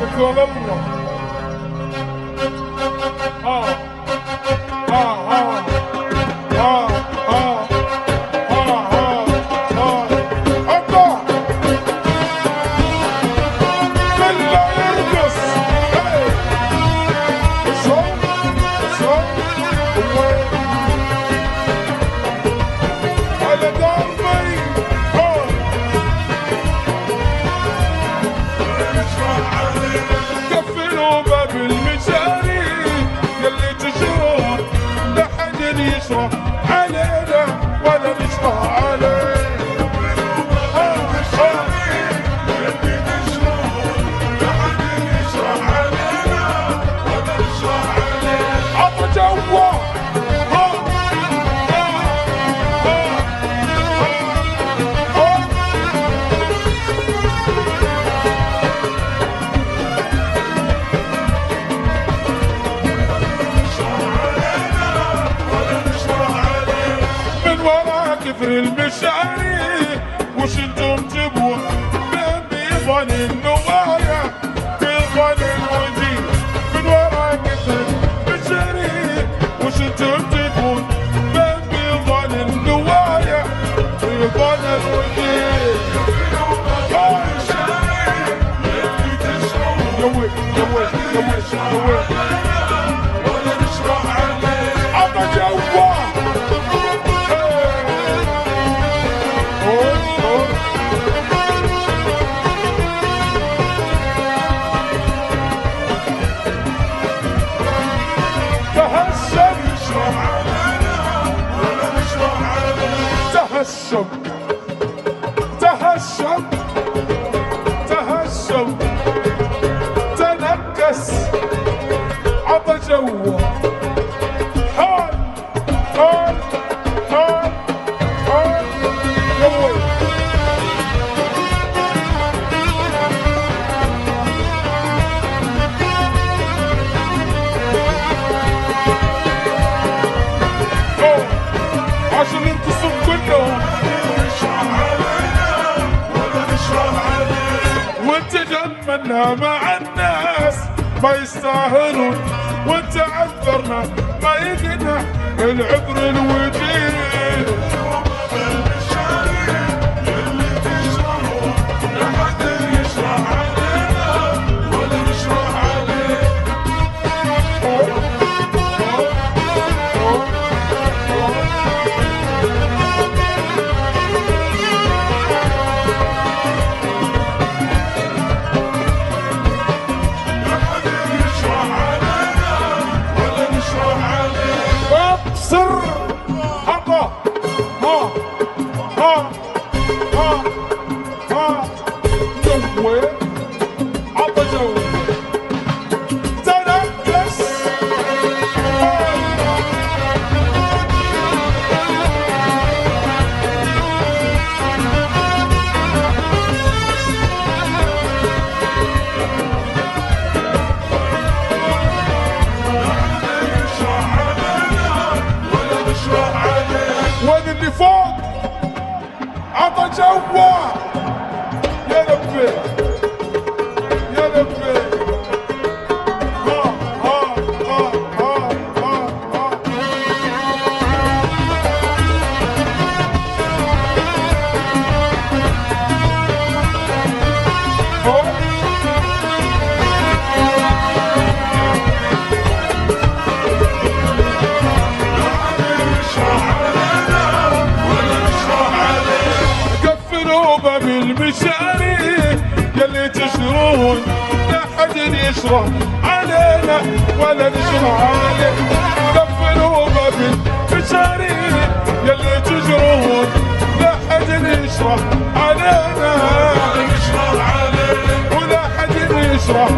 شكرا الله. علينا ولا نشرح عليه. عطى جوا كثر المشاريع وش انتم تبون من بيضن النوايا بيضن الوجيه من ورا كثر المشاريع وش انتم تبون من بيضن النوايا بيضن الوجيه. يوي يوي يوي يوي ولا نشرح عليه. عطى جوا تهشم تهشم تهشم تنكس عطى جوا حال حال حال حال يوي عشان انتصر كلهم وانت جملنا مع الناس ما يستاهلون وانت عذرنا ما يقنع العذر الوجيه. عطى جو تنفس وين اللي فوق عطى جوا يا لبي يا لبي. قفلوا باب المشاريع يلي تشرون لا حد يشرح علينا ولا نشرح عليه. قفلوا باب المشاريع يلي تجرون لا حد يشرح علينا ولا نشرح عليه ولا حد يشرح